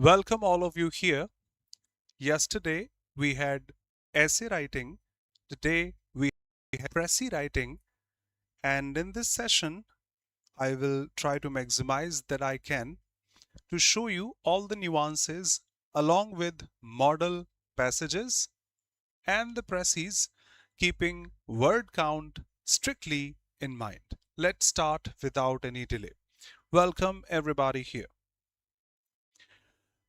Welcome all of you here. Yesterday we had essay writing. Today we have Precis Writing. And in this session, I will try to maximize that I can to show you all the nuances along with model passages and the Precis, keeping word count strictly in mind. Let's start without any delay. Welcome everybody here.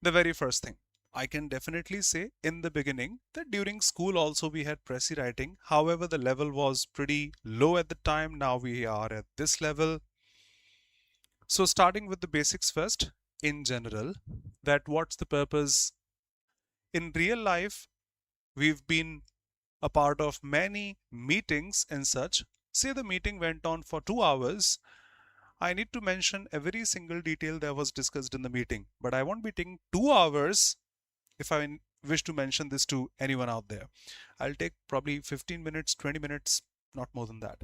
The very first thing, I can definitely say in the beginning that during school also we had Precis Writing. However, the level was pretty low at the time. Now we are at this level. So starting with the basics first, in general, that what's the purpose? In real life, we've been a part of many meetings and such. Say the meeting went on for 2 hours. I need to mention every single detail that was discussed in the meeting, but I won't be taking 2 hours if I wish to mention this to anyone out there. I'll take probably 15 minutes, 20 minutes, not more than that.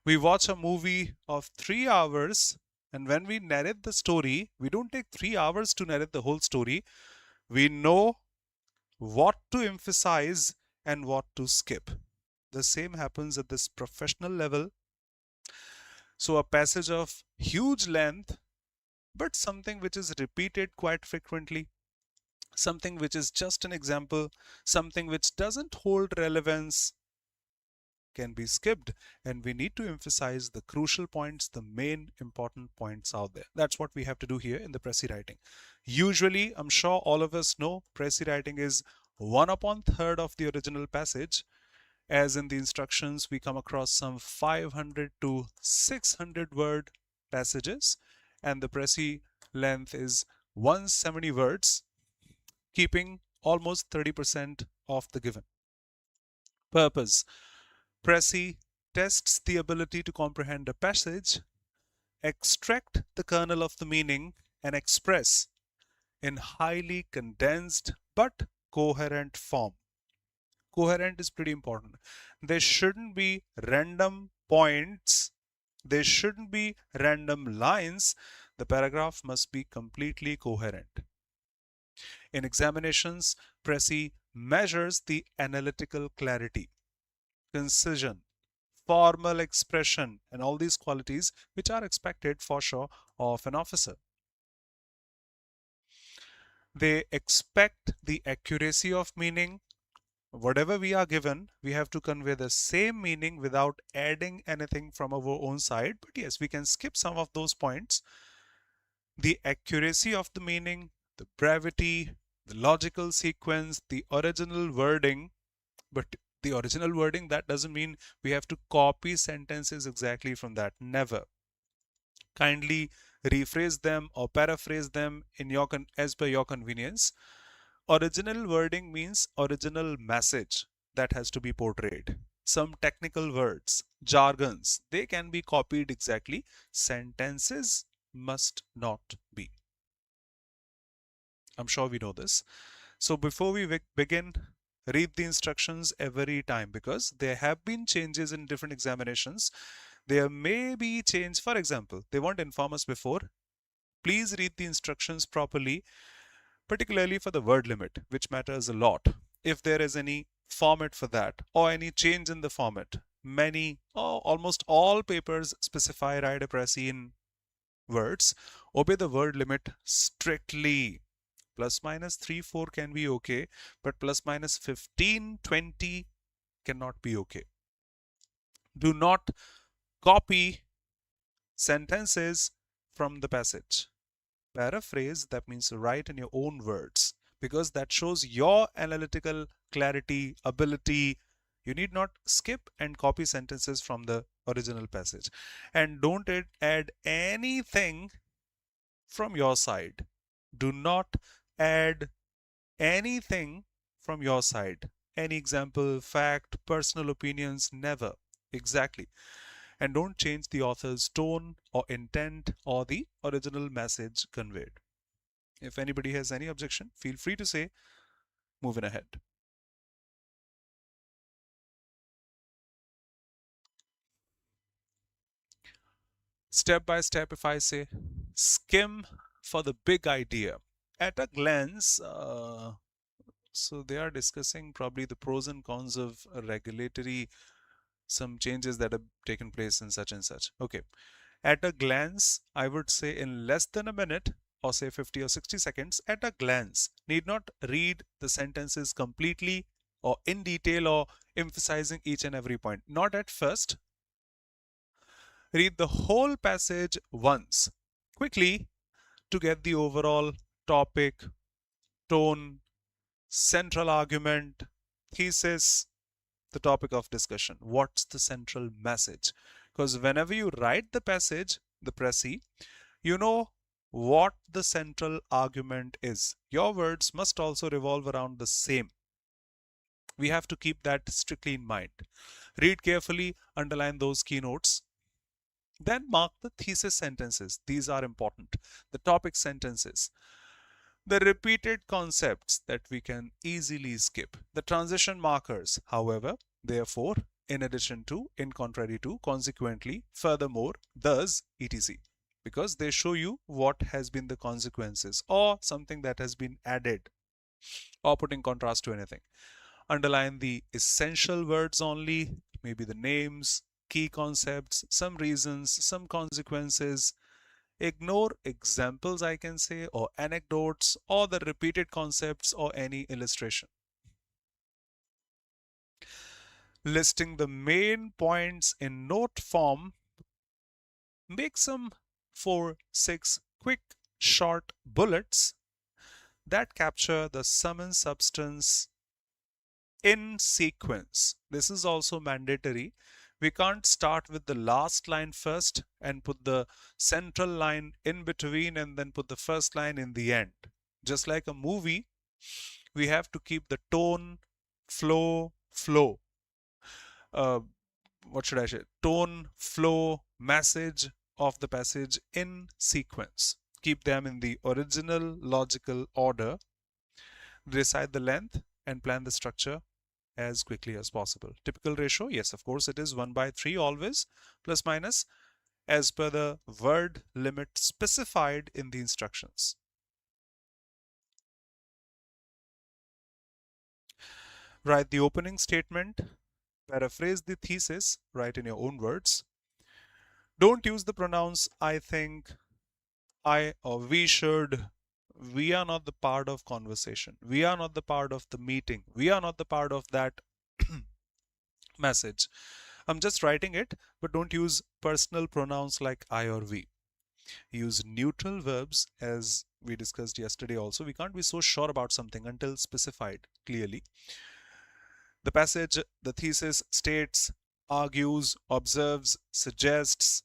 We watch a movie of 3 hours, and when we narrate the story, we don't take 3 hours to narrate the whole story. We know what to emphasize and what to skip. The same happens at this professional level. So, a passage of huge length, but something which is repeated quite frequently, something which is just an example, something which doesn't hold relevance can be skipped, and we need to emphasize the crucial points, the main important points out there. That's what we have to do here in the Precis Writing. Usually, I'm sure all of us know Precis Writing is 1/3 of the original passage. As in the instructions, we come across some 500 to 600 word passages, and the Precis length is 170 words, keeping almost 30% of the given. Purpose. Precis tests the ability to comprehend a passage, extract the kernel of the meaning, and express in highly condensed but coherent form. Coherent is pretty important. There shouldn't be random points. There shouldn't be random lines. The paragraph must be completely coherent. In examinations, Precis measures the analytical clarity, concision, formal expression, and all these qualities which are expected for sure of an officer. They expect the accuracy of meaning. Whatever we are given, we have to convey the same meaning without adding anything from our own side. But yes, we can skip some of those points. The accuracy of the meaning, the brevity, the logical sequence, the original wording. But the original wording, that doesn't mean we have to copy sentences exactly from that. Never. Kindly rephrase them or paraphrase them in your as per your convenience. Original wording means original message that has to be portrayed. Some technical words, jargons, they can be copied exactly. Sentences must not be. I'm sure we know this. So before we begin, read the instructions every time, because there have been changes in different examinations. There may be change. For example, they won't inform us before. Please read the instructions properly, particularly for the word limit, which matters a lot. If there is any format for that or any change in the format, many or almost all papers specify write a Precis in words. Obey the word limit strictly. Plus minus 3, 4 can be okay, but plus minus 15, 20 cannot be okay. Do not copy sentences from the passage. Paraphrase, that means write in your own words, because that shows your analytical clarity, ability. You need not skip and copy sentences from the original passage. And don't add anything from your side. Do not add anything from your side. Any example, fact, personal opinions, never. Exactly. And don't change the author's tone or intent or the original message conveyed. If anybody has any objection, feel free to say. Moving ahead. Step by step, if I say, skim for the big idea At a glance, so they are discussing probably the pros and cons of regulatory, some changes that have taken place in such and such. Okay. At a glance, I would say in less than a minute, or say 50 or 60 seconds, at a glance, need not read the sentences completely or in detail or emphasizing each and every point. Not at first. Read the whole passage once, quickly, to get the overall topic, tone, central argument, thesis, the topic of discussion. What's the central message? Because whenever you write the passage, the précis, you know what the central argument is. Your words must also revolve around the same. We have to keep that strictly in mind. Read carefully, underline those keynotes. Then mark the thesis sentences. These are important. The topic sentences. The repeated concepts that we can easily skip. The transition markers, however, therefore, in addition to, in contrary to, consequently, furthermore, thus, etc. Because they show you what has been the consequences or something that has been added or put in contrast to anything. Underline the essential words only, maybe the names, key concepts, some reasons, some consequences. Ignore examples, I can say, or anecdotes, or the repeated concepts or any illustration. Listing the main points in note form, make some 4-6 quick short bullets that capture the sum and substance in sequence. This is also mandatory. We can't start with the last line first and put the central line in between and then put the first line in the end. Just like a movie, we have to keep the tone, flow, uh, what should I say? Tone, flow, message of the passage in sequence. Keep them in the original logical order. Decide the length and plan the structure as quickly as possible. Typical ratio, yes, of course, it is 1/3 always, plus minus, as per the word limit specified in the instructions. Write the opening statement, paraphrase the thesis, write in your own words. Don't use the pronouns I think, I or we should. We are not the part of conversation. We are not the part of the meeting. We are not the part of that message. I'm just writing it, but don't use personal pronouns like I or we. Use neutral verbs as we discussed yesterday also. We can't be so sure about something until specified clearly. The passage, the thesis states, argues, observes, suggests.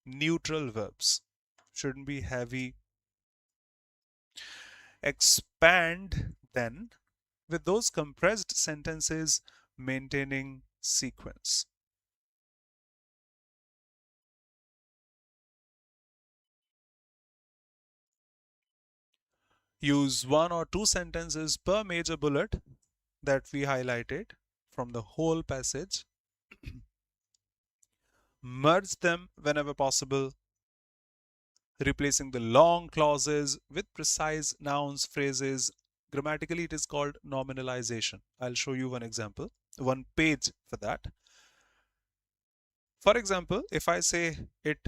Neutral verbs shouldn't be heavy. Expand then with those compressed sentences maintaining sequence. Use 1 or 2 sentences per major bullet that we highlighted from the whole passage. Merge them whenever possible, replacing the long clauses with precise nouns, phrases. Grammatically, it is called nominalization. I'll show you one example, one page for that. For example, if I say it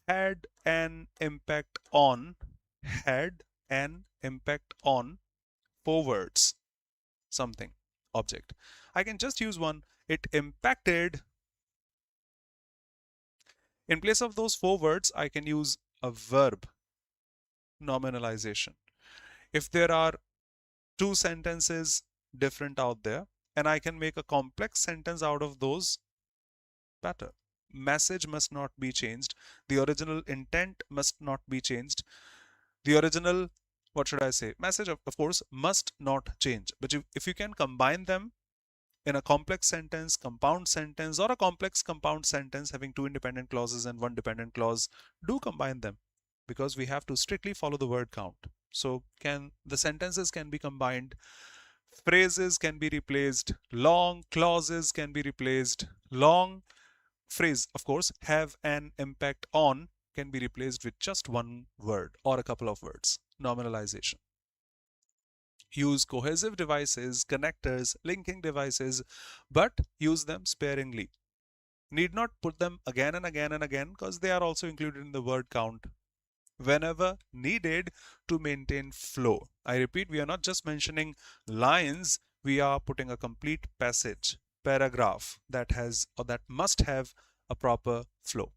had an impact on, had an impact on, 4 words, something, object. I can just use one, it impacted. In place of those 4 words, I can use a verb, nominalization. If there are 2 sentences different out there, and I can make a complex sentence out of those, better. Message must not be changed. The original intent must not be changed. The original, what should I say? Message, of course, must not change. But if you can combine them in a complex sentence, compound sentence, or a complex compound sentence having 2 independent clauses and 1 dependent clause, do combine them, because we have to strictly follow the word count. So the sentences can be combined, phrases can be replaced, long clauses can be replaced, long phrase, of course, have an impact on, can be replaced with just one word or a couple of words. nominalization. Use cohesive devices, connectors, linking devices, but use them sparingly. Need not put them again and again and again because they are also included in the word count whenever needed to maintain flow. I repeat, we are not just mentioning lines, we are putting a complete passage, paragraph that has or that must have a proper flow.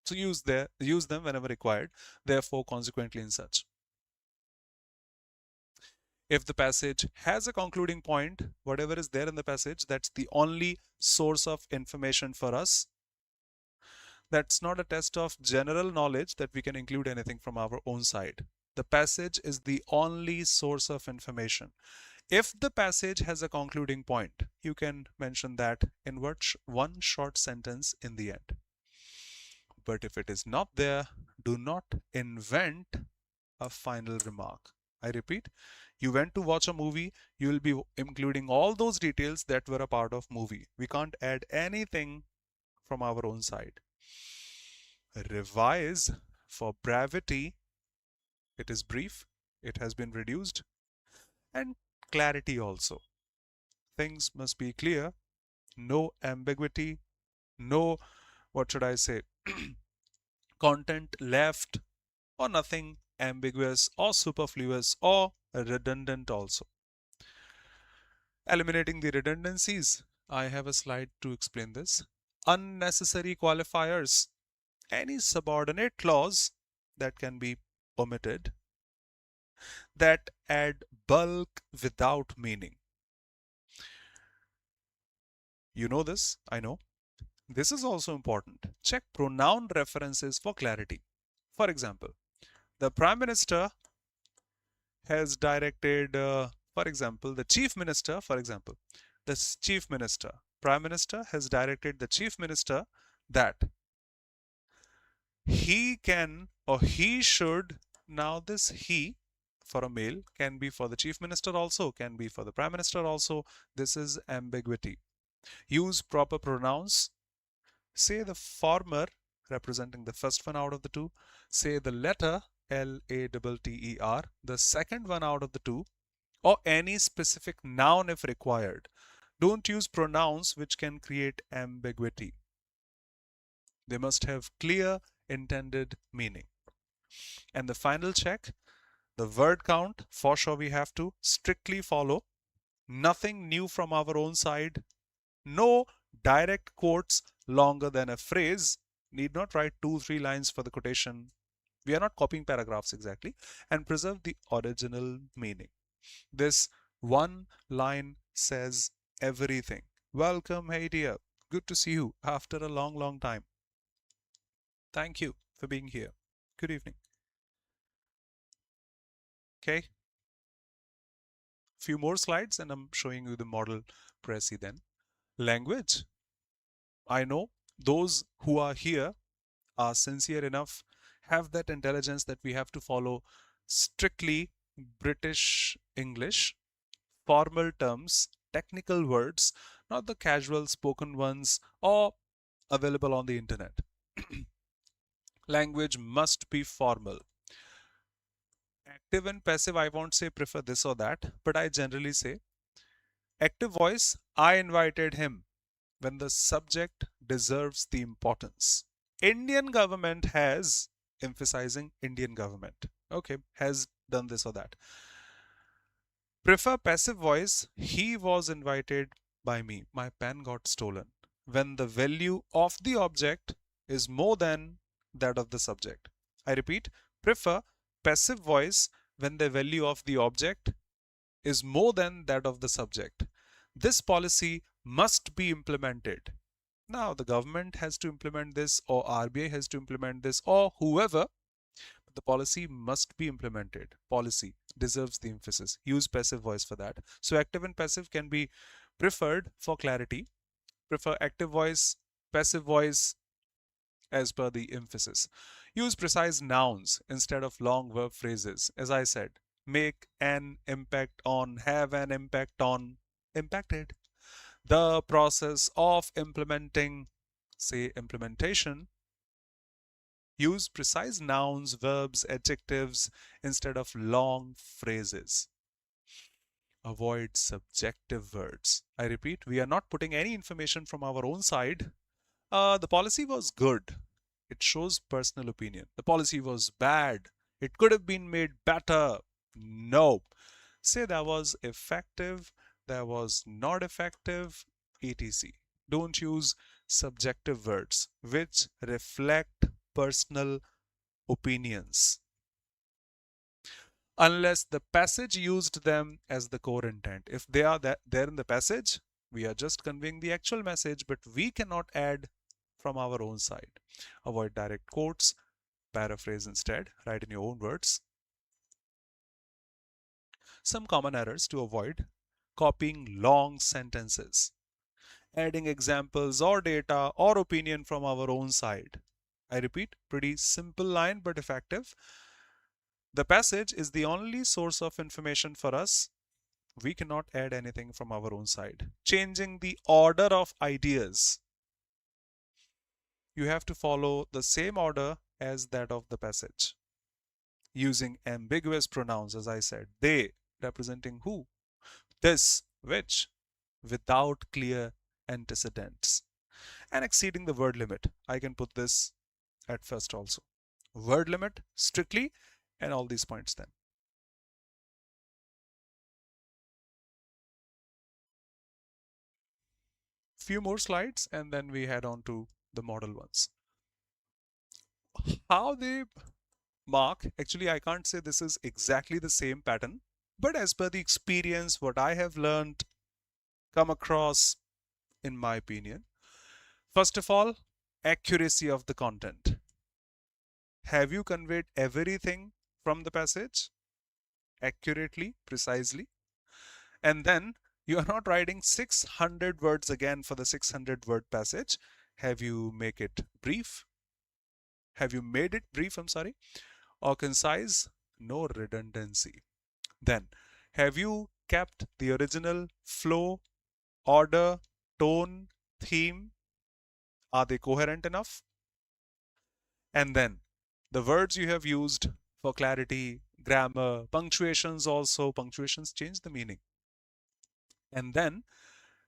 So use them whenever required, therefore consequently in such. If the passage has a concluding point, whatever is there in the passage, that's the only source of information for us. That's not a test of general knowledge that we can include anything from our own side. The passage is the only source of information. If the passage has a concluding point, you can mention that in one short sentence in the end. But if it is not there, do not invent a final remark. I repeat, you went to watch a movie, you will be including all those details that were a part of movie. We can't add anything from our own side. Revise for brevity, it is brief, it has been reduced, and clarity also. Things must be clear, no ambiguity, no, what should I say, content left, or nothing ambiguous or superfluous or redundant also. Eliminating the redundancies. I have a slide to explain this. Unnecessary qualifiers. Any subordinate clause that can be omitted that add bulk without meaning. You know this, I know. This is also important. Check pronoun references for clarity. For example, the Prime Minister has directed, for example, the Chief Minister, for example, the Chief Minister, Prime Minister has directed the Chief Minister that he can or he should, now this he for a male can be for the Chief Minister also, can be for the Prime Minister also. This is ambiguity. Use proper pronouns. Say the former representing the first one out of the two. Say the letter Latter, the second one out of the two, or any specific noun if required. Don't use pronouns which can create ambiguity. They must have clear intended meaning. And the final check, the word count, for sure we have to strictly follow. Nothing new from our own side. No direct quotes longer than a phrase. Need not write 2-3 lines for the quotation. We are not copying paragraphs exactly. And preserve the original meaning. This one line says everything. Welcome, hey dear. Good to see you after a long, long time. Thank you for being here. Good evening. Okay. Few more slides and I'm showing you the model Prezi then. Language. I know those who are here are sincere enough, have that intelligence that we have to follow strictly British English, formal terms, technical words, not the casual spoken ones or available on the internet. Language must be formal. Active and passive, I won't say prefer this or that, but I generally say active voice, I invited him when the subject deserves the importance. Indian government has, emphasizing Indian government, okay, has done this or that. Prefer passive voice, he was invited by me, my pen got stolen, when the value of the object is more than that of the subject. I repeat, prefer passive voice when the value of the object is more than that of the subject. This policy must be implemented. Now, the government has to implement this, or RBI has to implement this, or whoever. The policy must be implemented. Policy deserves the emphasis. Use passive voice for that. So, active and passive can be preferred for clarity. Prefer active voice, passive voice as per the emphasis. Use precise nouns instead of long verb phrases. As I said, make an impact on, have an impact on, impacted. The process of implementing, say implementation, Use precise nouns, verbs, adjectives instead of long phrases. Avoid subjective words. I repeat, we are not putting any information from our own side. The policy was good. It shows personal opinion. The policy was bad. It could have been made better. No. Say that was effective, that was not effective, etc. Don't use subjective words which reflect personal opinions unless the passage used them as the core intent. If they are there in the passage, we are just conveying the actual message, but we cannot add from our own side. Avoid direct quotes, paraphrase instead, write in your own words. Some common errors to avoid: copying long sentences, adding examples or data or opinion from our own side. I repeat, pretty simple line but effective. The passage is the only source of information for us. We cannot add anything from our own side. Changing the order of ideas. You have to follow the same order as that of the passage. Using ambiguous pronouns, as I said, they representing who, this, which, without clear antecedents, and exceeding the word limit. I can put this at first also. Word limit strictly and all these points then. Few more slides and then we head on to the model ones. How they mark, actually I can't say this is exactly the same pattern, but as per the experience, what I have learned, come across, in my opinion. First of all, accuracy of the content. Have you conveyed everything from the passage accurately, precisely? And then you are not writing 600 words again for the 600 word passage. Have you make it brief? Have you made it brief, I'm sorry, or concise? No redundancy. Then, have you kept the original flow, order, tone, theme? Are they coherent enough? And then, the words you have used for clarity, grammar, punctuations also, punctuations change the meaning. And then,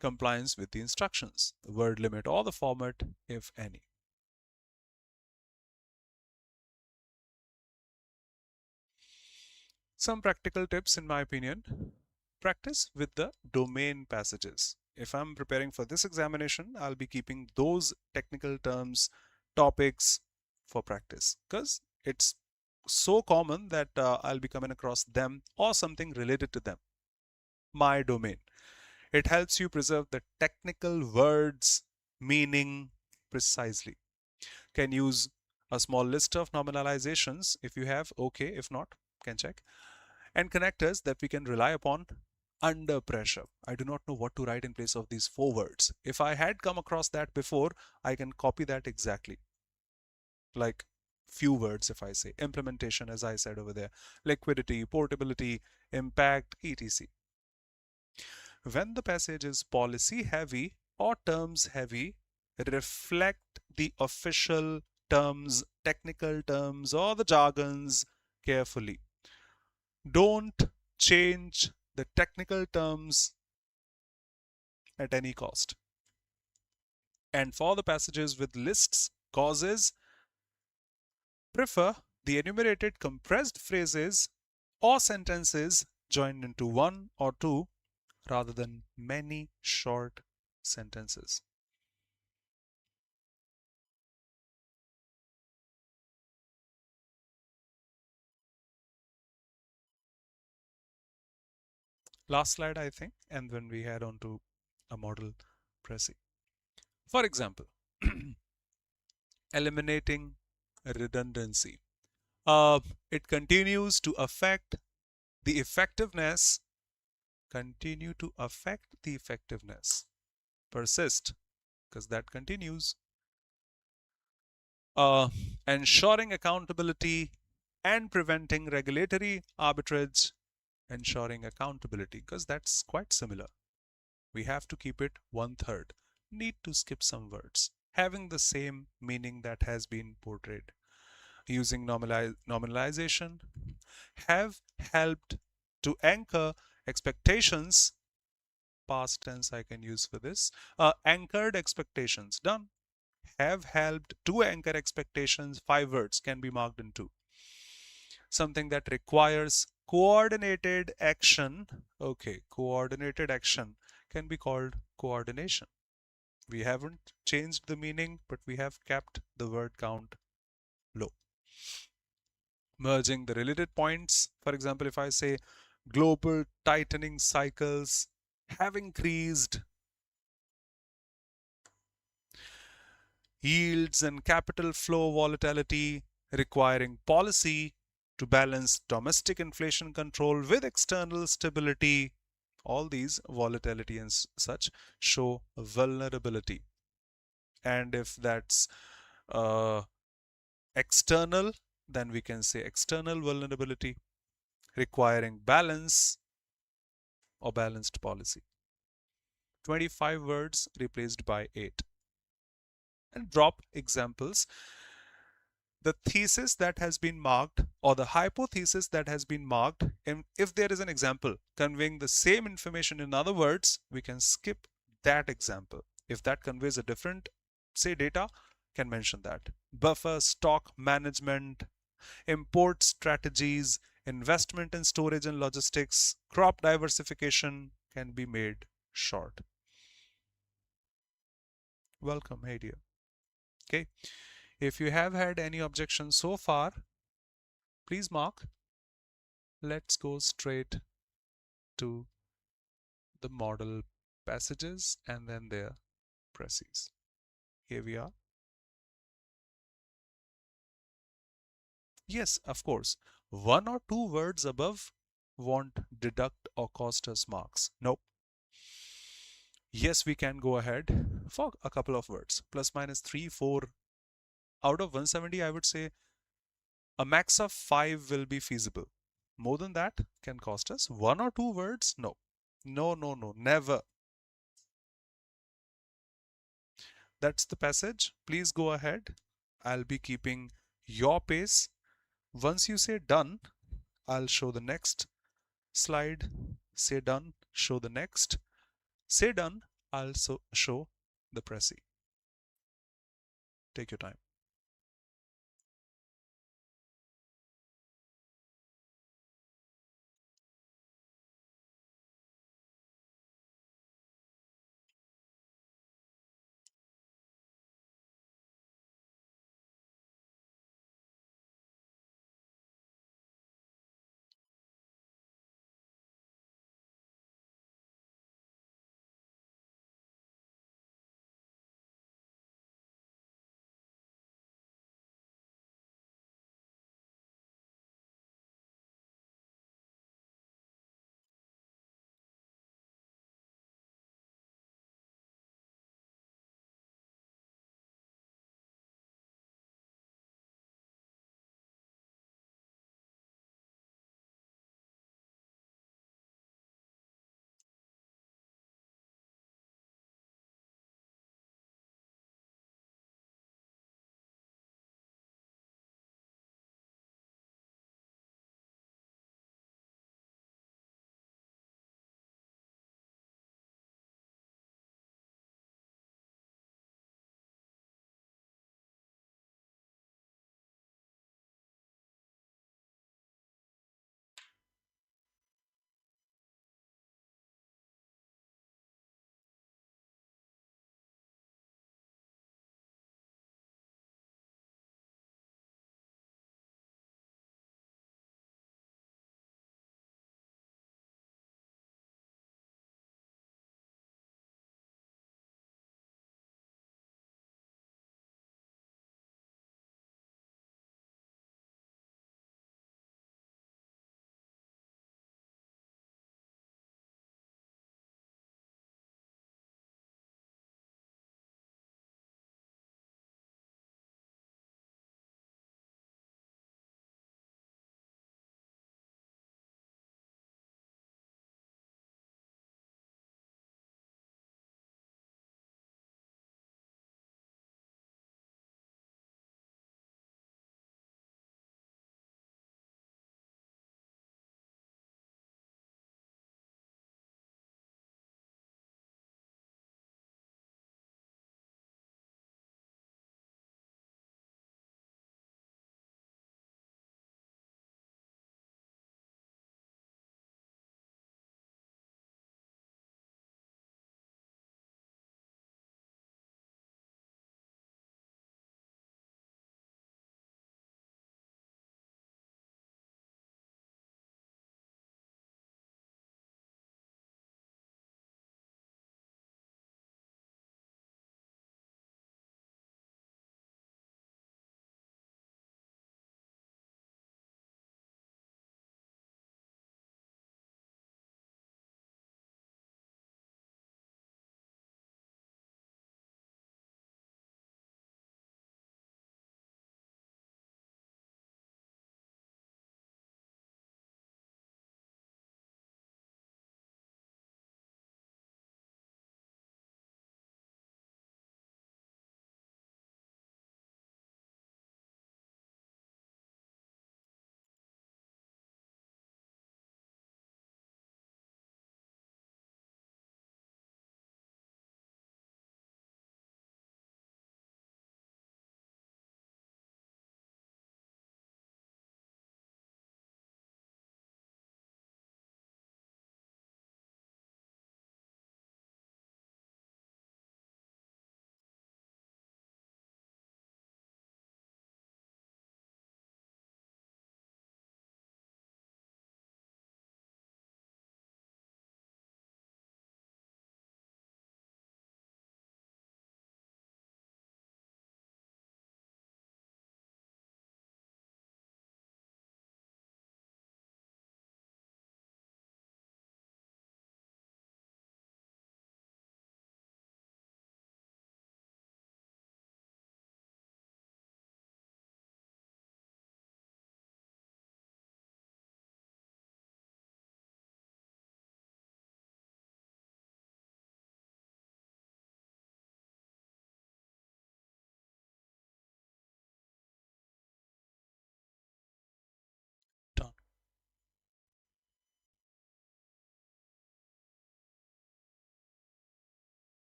compliance with the instructions, the word limit or the format, if any. Some practical tips in my opinion. Practice with the domain passages. If I'm preparing for this examination, I'll be keeping those technical terms, topics for practice because it's so common that I'll be coming across them or something related to them. My domain. It helps you preserve the technical words meaning precisely. Can use a small list of nominalizations if you have, okay, if not, can check. And connectors that we can rely upon under pressure. I do not know what to write in place of these four words. If I had come across that before, I can copy that exactly. Like few words if I say implementation, as I said over there, liquidity, portability, impact, etc. When the passage is policy heavy or terms heavy, reflect the official terms, technical terms, or the jargons carefully. Don't change the technical terms at any cost. And for the passages with lists, causes, prefer the enumerated compressed phrases or sentences joined into one or two rather than many short sentences. Last slide, I think, and then we head on to a model Precis. For example, eliminating redundancy. It continues to affect the effectiveness, persist, because that continues. Ensuring accountability and preventing regulatory arbitrage, ensuring accountability, because that's quite similar. We have to keep it 1/3. Need to skip some words, having the same meaning that has been portrayed. using nominalization, have helped to anchor expectations. Past tense I can use for this. Anchored expectations. Done. Have helped to anchor expectations. 5 words can be marked in 2. Something that requires coordinated action. Okay, coordinated action can be called coordination. We haven't changed the meaning, but we have kept the word count low. Merging the related points. For example, if I say global tightening cycles have increased yields and capital flow volatility, requiring policy to balance domestic inflation control with external stability. All these volatility and such show vulnerability. And if that's external, then we can say external vulnerability requiring balance or balanced policy. 25 words replaced by 8. And drop examples. The thesis that has been marked or the hypothesis that has been marked, and if there is an example conveying the same information in other words, we can skip that example. If that conveys a different, say, data, can mention that. Buffer stock management, import strategies, investment in storage and logistics, crop diversification can be made short. Welcome, hey dear. Okay, if you have had any objections so far, please mark. Let's go straight to the model passages and then their précis. Here we are. Yes, of course, 1 or 2 words above won't deduct or cost us marks. Nope. Yes, we can go ahead for a couple of words. Plus minus 3, 4. Out of 170, I would say a max of 5 will be feasible. More than that can cost us 1 or 2 words. No. No, no, no, never. That's the passage. Please go ahead. I'll be keeping your pace. Once you say done, I'll show the next slide. Say done, show the next. Say done, I'll show the précis. Take your time.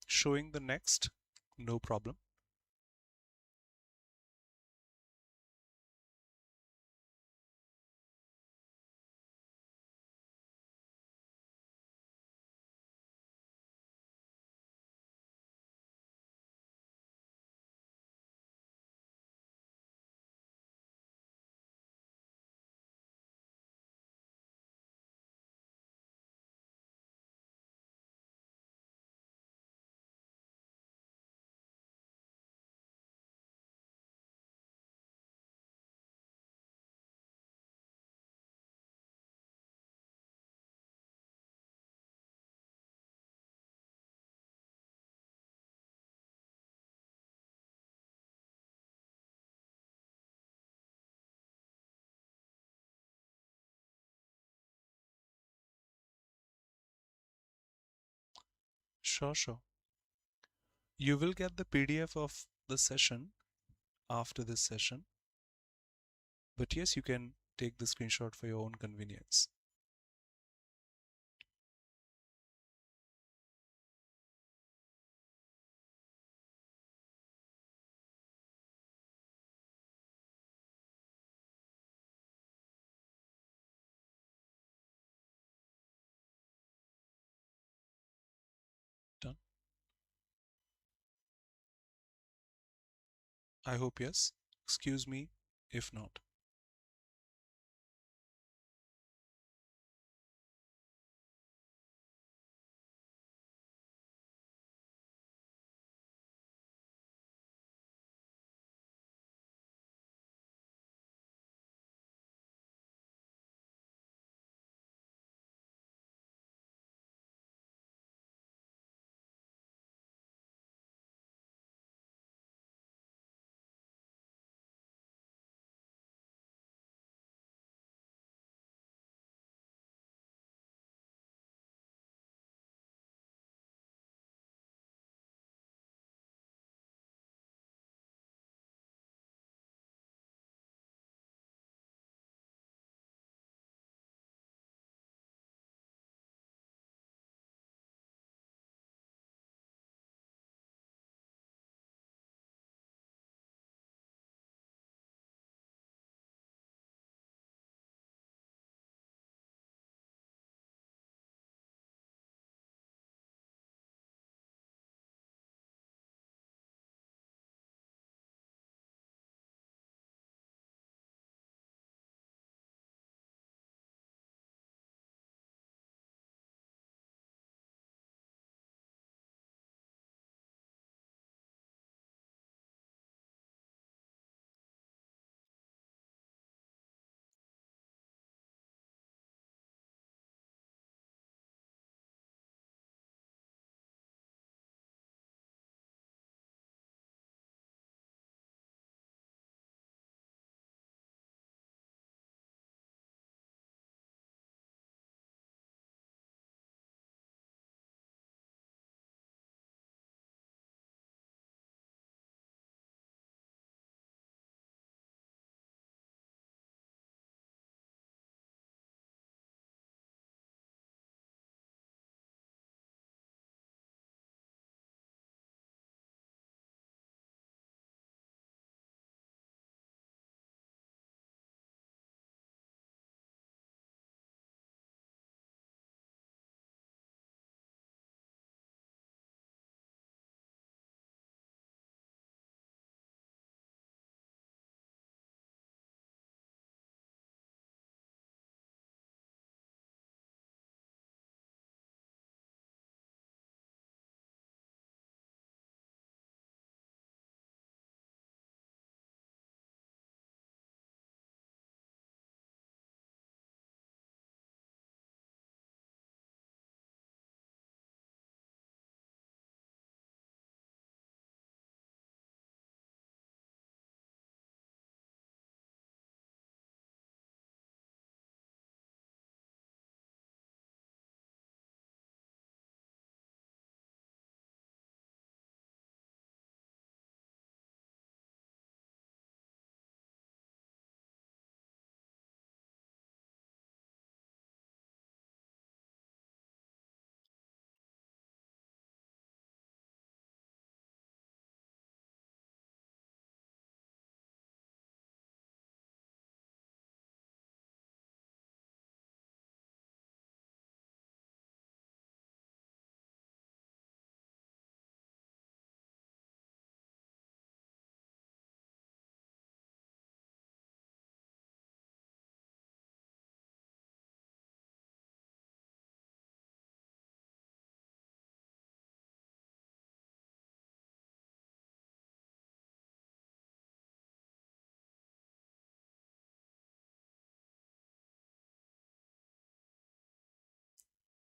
Showing the next, no problem. Sure, sure. You will get the PDF of the session after this session, but yes, you can take the screenshot for your own convenience. Done? I hope yes. Excuse me if not.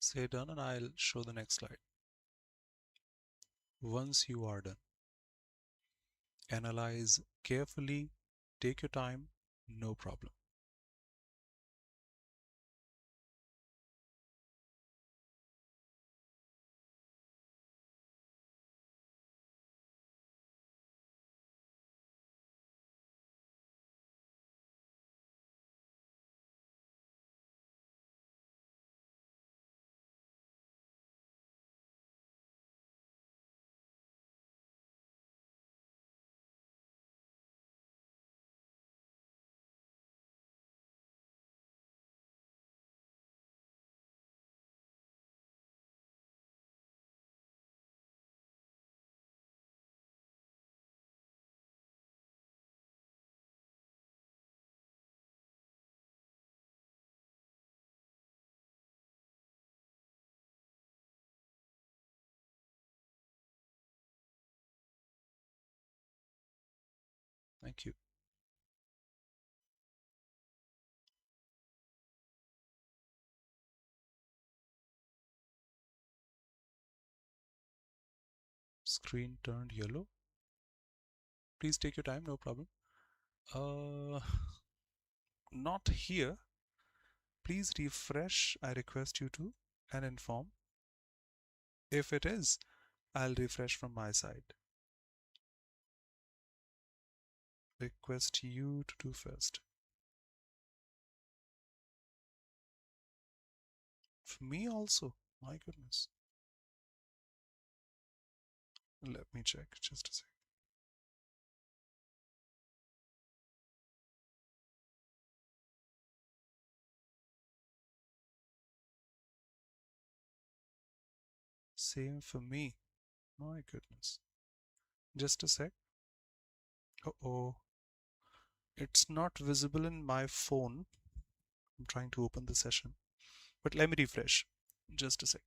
Say done and I'll show the next slide. Once you are done, analyze carefully, take your time, no problem. Thank you. Screen turned yellow. Please take your time, no problem. Not here. Please refresh, I request you to, and inform. If it is, I'll refresh from my side. Request you to do first. For me also, my goodness. Let me check just a sec. Same for me. My goodness. Just a sec. Uh-oh. It's not visible in my phone. I'm trying to open the session. But let me refresh. Just a sec.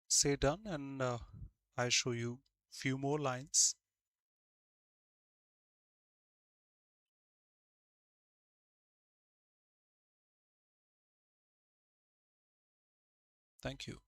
say done, and I show you few more lines. Thank you.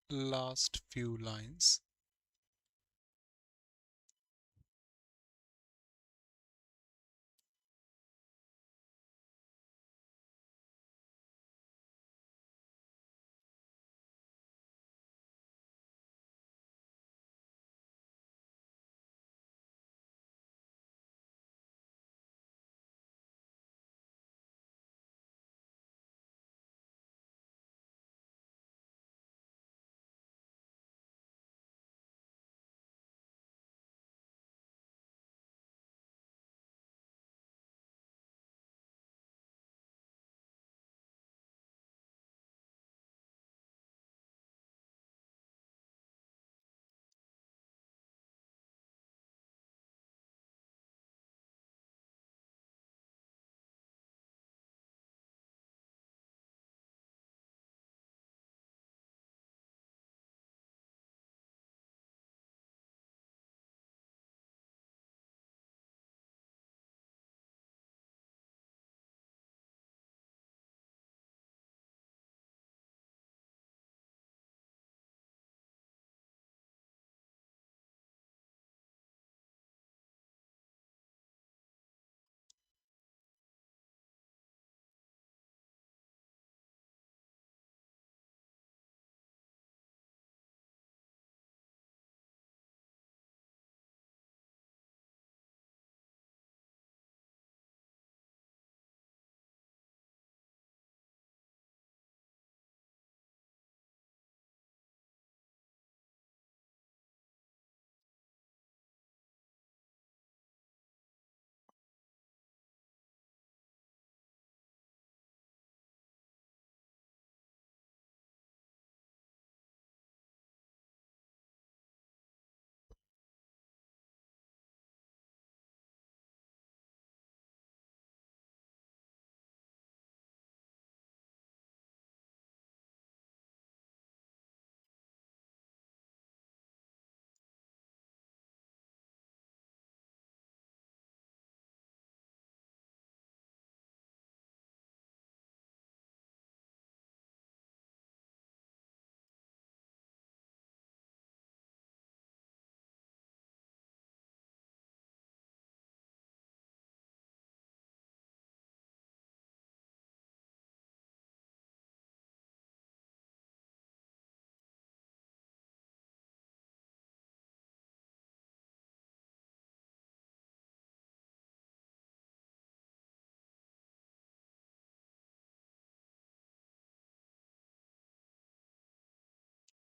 Last few lines.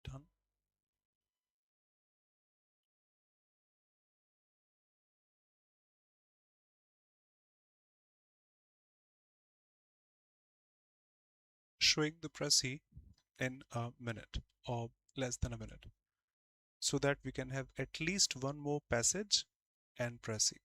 Done. Showing the Prezi in a minute or less than a minute, so that we can have at least one more passage and Prezi.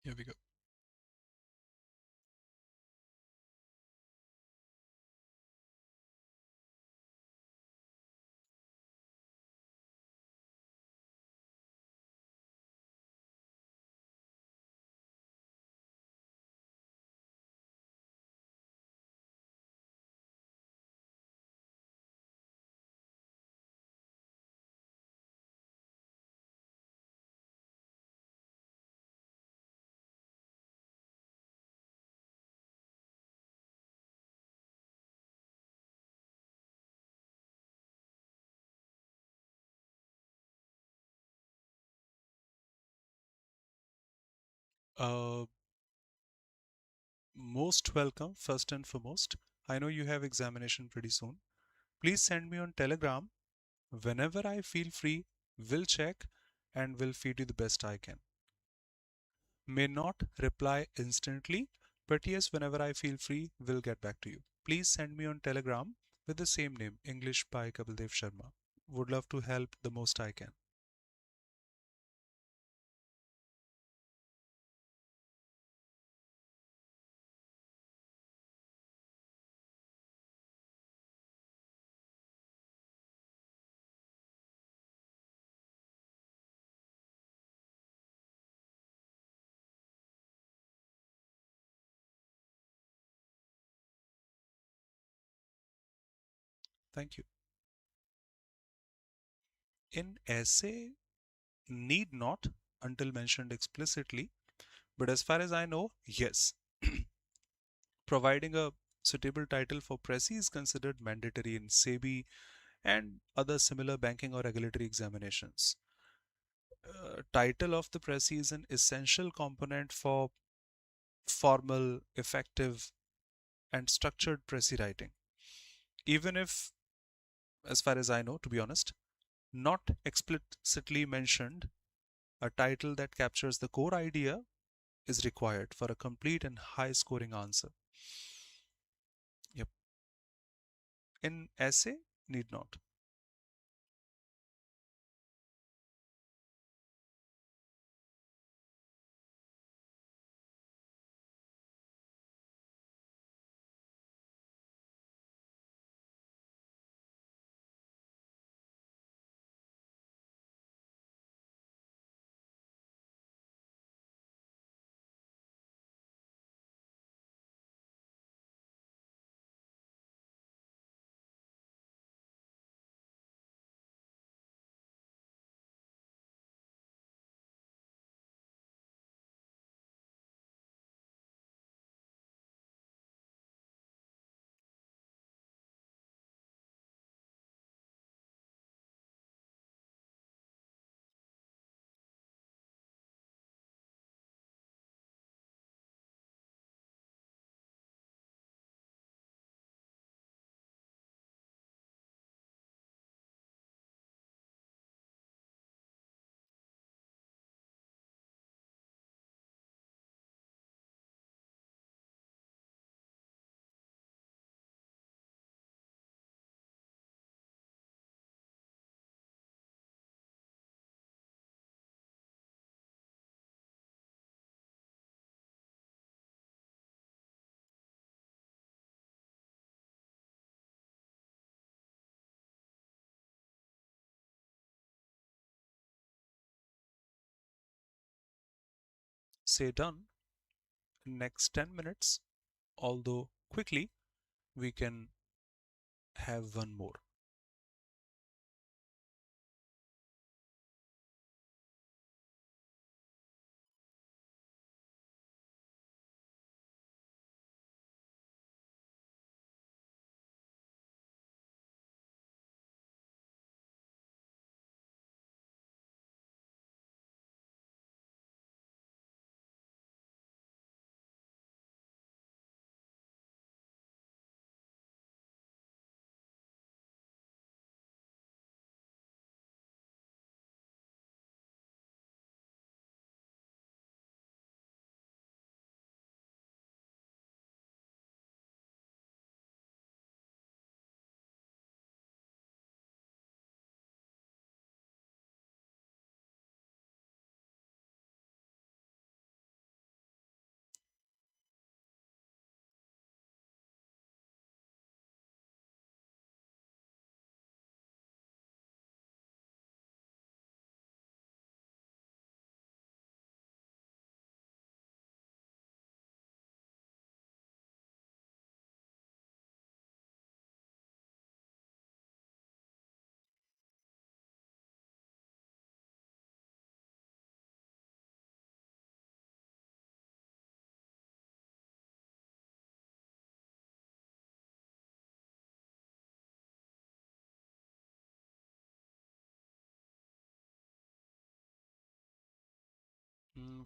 Here we go. Uh, Most welcome, first and foremost. I know you have examination pretty soon. Please send me on Telegram. Whenever I feel free, will check and will feed you the best I can. May not reply instantly, but yes, whenever I feel free, will get back to you. Please send me on Telegram with the same name, English by Kapildev Sharma. Would love to help the most I can. Thank you. In essay, need not until mentioned explicitly, but as far as I know, yes. Providing a suitable title for Prezi is considered mandatory in SEBI and other similar banking or regulatory examinations. Title of the Prezi is an essential component for formal, effective, and structured Prezi writing. Even if, as far as I know, to be honest, not explicitly mentioned, a title that captures the core idea is required for a complete and high scoring answer. Yep. In essay, need not. Say done in next 10 minutes, although quickly we can have one more.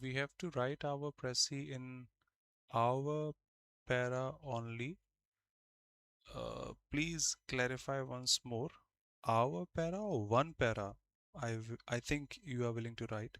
We have to write our Prezi in our para only. Please clarify once more. Our para or one para? I think you are willing to write.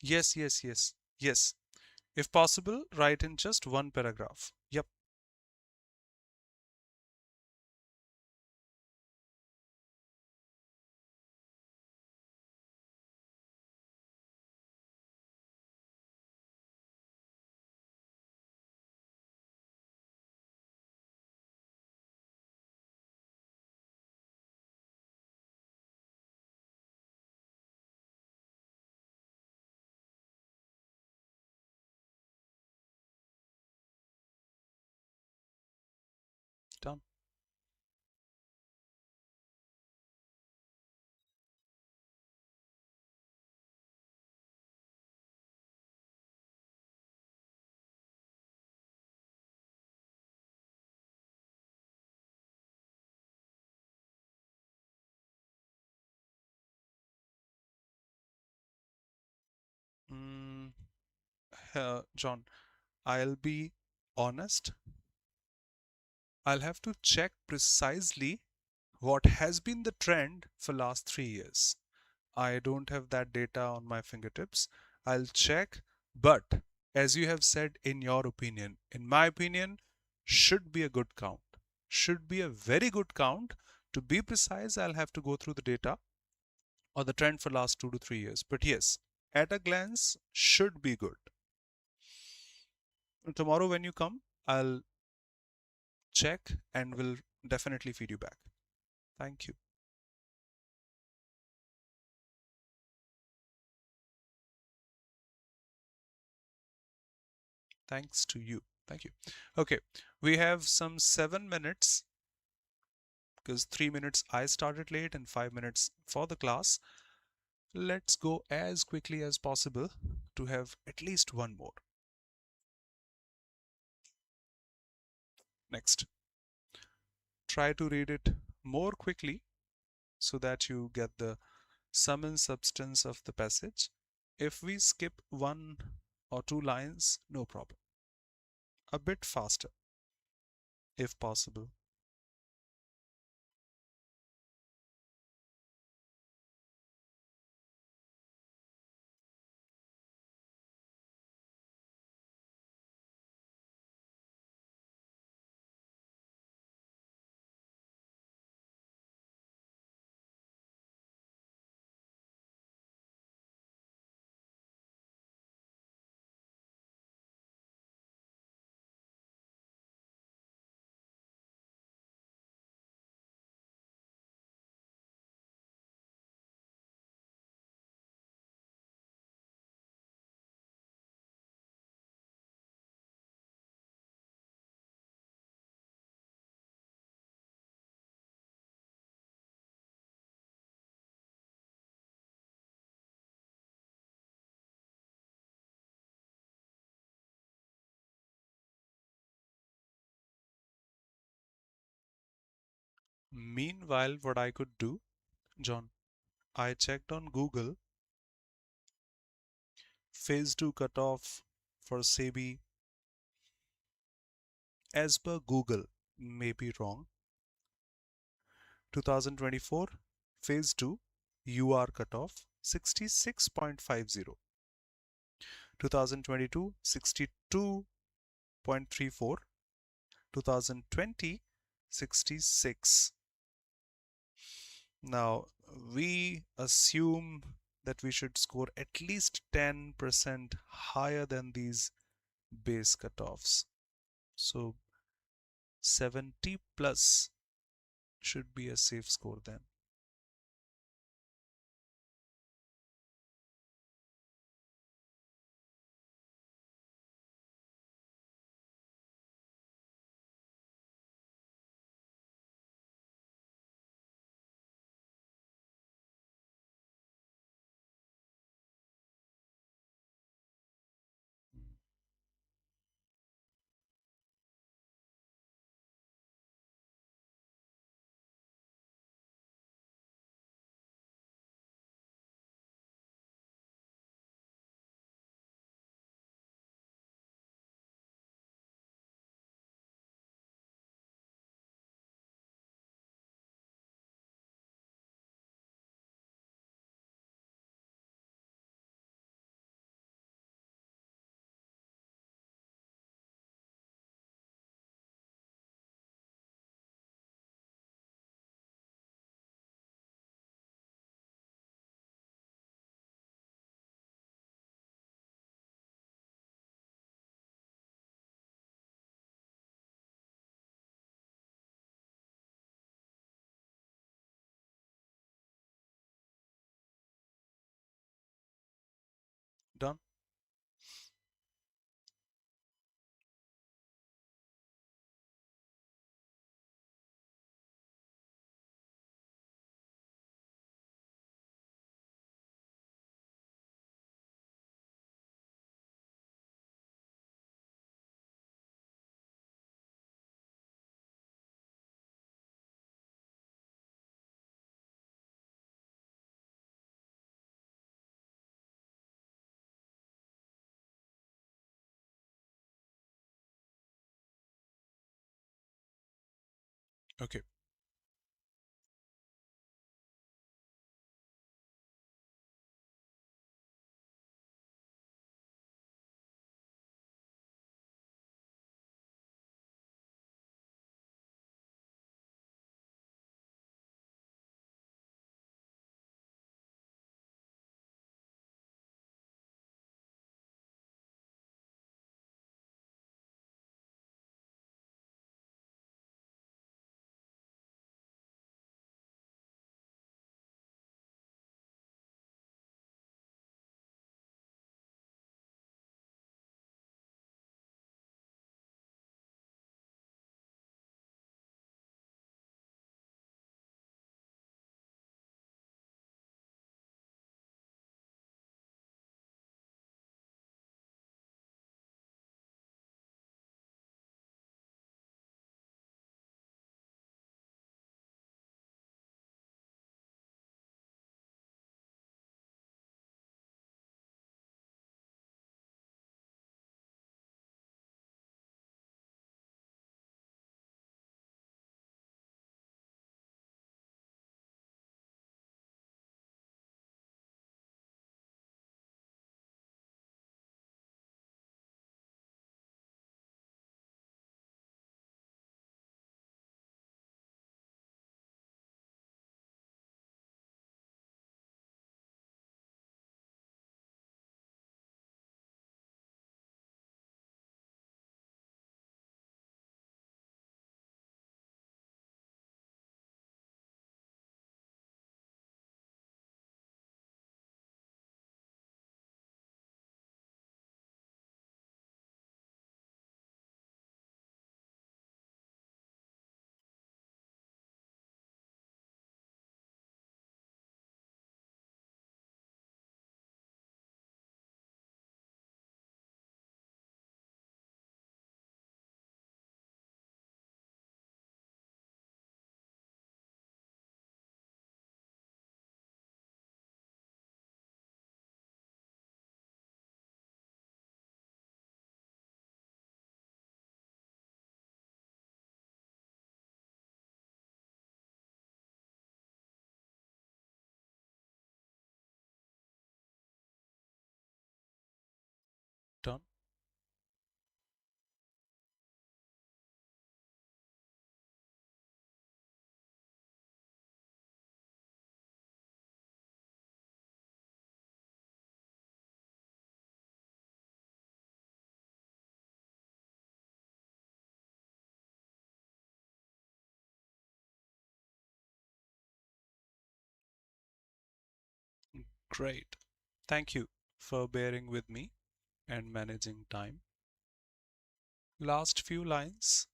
Yes, yes, yes, yes. If possible, write in just one paragraph. Yep. Done. Mm, John, I'll be honest. I'll have to check precisely what has been the trend for last 3 years. I don't have that data on my fingertips. I'll check, but as you have said in your opinion, in my opinion, should be a good count. Should be a very good count. To be precise, I'll have to go through the data or the trend for last 2 to 3 years. But yes, at a glance, should be good. Tomorrow when you come, I'll check and will definitely feed you back. Thank you. Thanks to you. Thank you. Okay, we have some 7 minutes because 3 minutes I started late and 5 minutes for the class. Let's go as quickly as possible to have at least one more. Next, try to read it more quickly so that you get the sum and substance of the passage. If we skip 1 or 2 lines, no problem. A bit faster, if possible. Meanwhile, what I could do, John, I checked on Google. Phase 2 cutoff for SEBI as per Google may be wrong. 2024 phase 2 UR cutoff 66.50. 2022 62.34. 2020 66. Now we assume that we should score at least 10% higher than these base cutoffs. So 70 plus should be a safe score then. Okay. Done. Great. Thank you for bearing with me and managing time. Last few lines.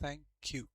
Thank you.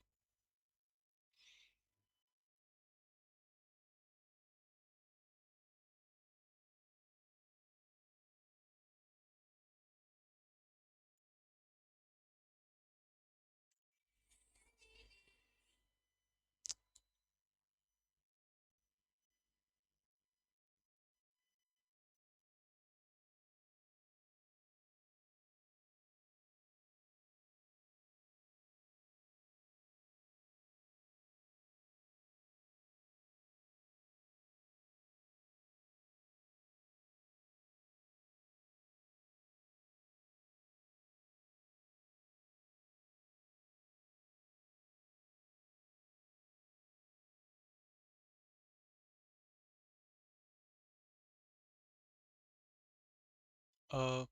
Uh,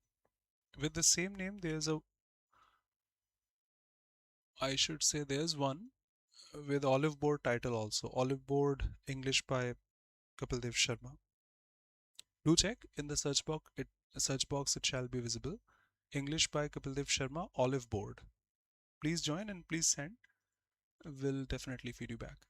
with the same name, I should say there's one with olive board title also. Olive board English by Kapil Dev Sharma. Do check in the search box it shall be visible. English by Kapil Dev Sharma, olive board. Please join and please send. Will definitely feed you back.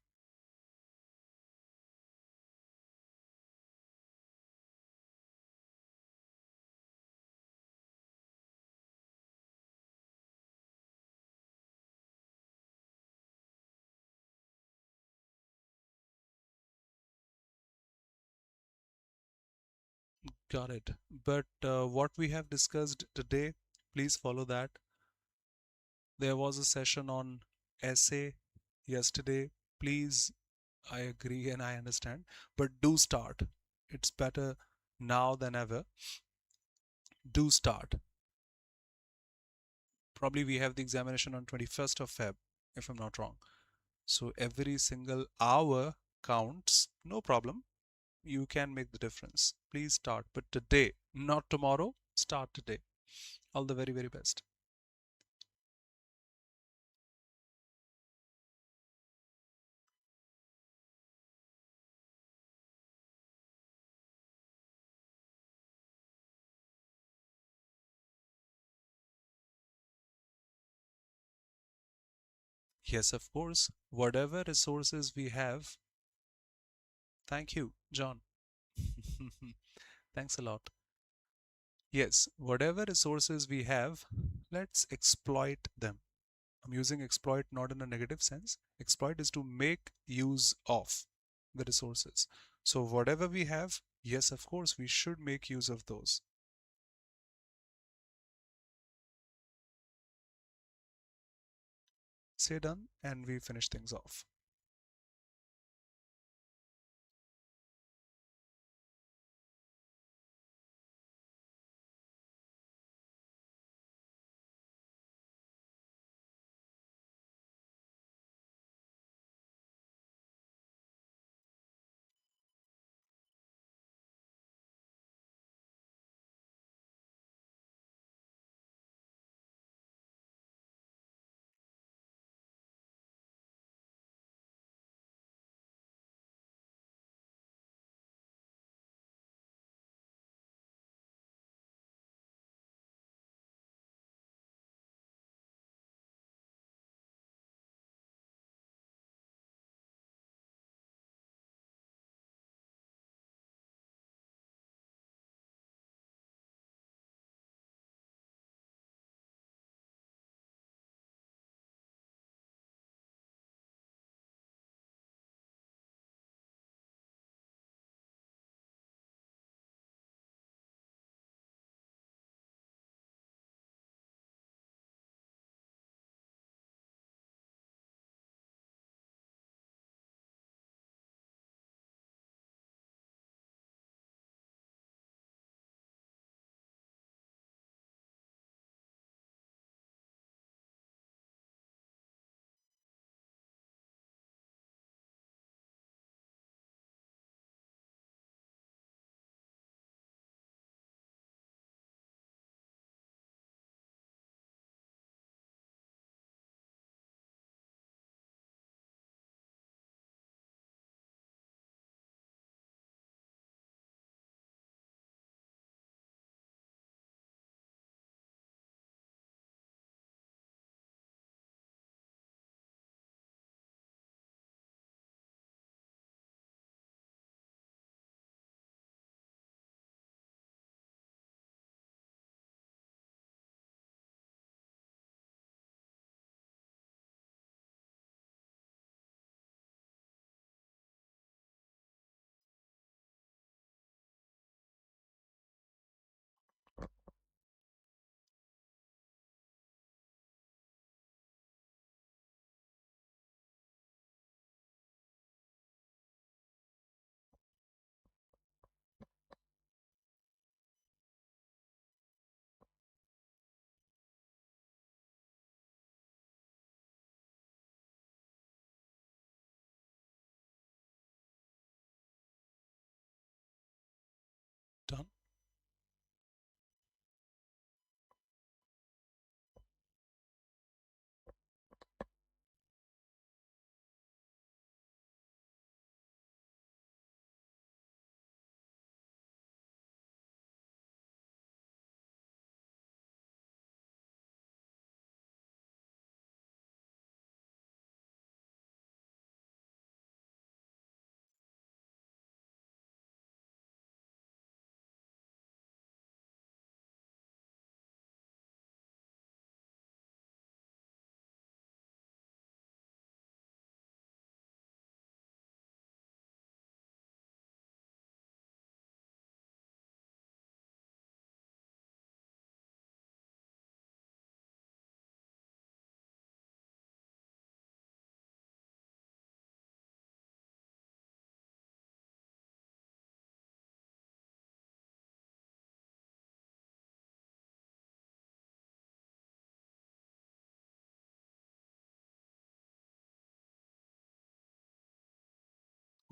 Got it. But what we have discussed today, please follow that. There was a session on essay yesterday. Please, I agree and I understand, but do start. It's better now than ever. Do start. Probably we have the examination on 21st of Feb, if I'm not wrong. So every single hour counts. No problem. You can make the difference. Please start. But today, not tomorrow, start today. All the very, very best. Yes, of course. Whatever resources we have. Thank you, John. Thanks a lot. Yes, whatever resources we have, let's exploit them. I'm using exploit not in a negative sense. Exploit is to make use of the resources. So whatever we have, yes, of course, we should make use of those. Say done, and we finish things off.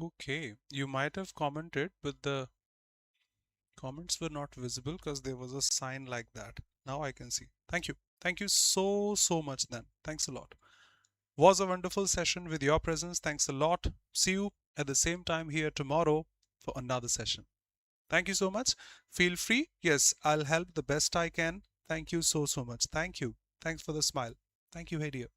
Okay, you might have commented, but the comments were not visible because there was a sign like that. Now I can see. Thank you. Thank you so much then. Thanks a lot. Was a wonderful session with your presence. Thanks a lot. See you at the same time here tomorrow for another session. Thank you so much. Feel free. Yes, I'll help the best I can. Thank you so much. Thank you. Thanks for the smile. Thank you, hey dear.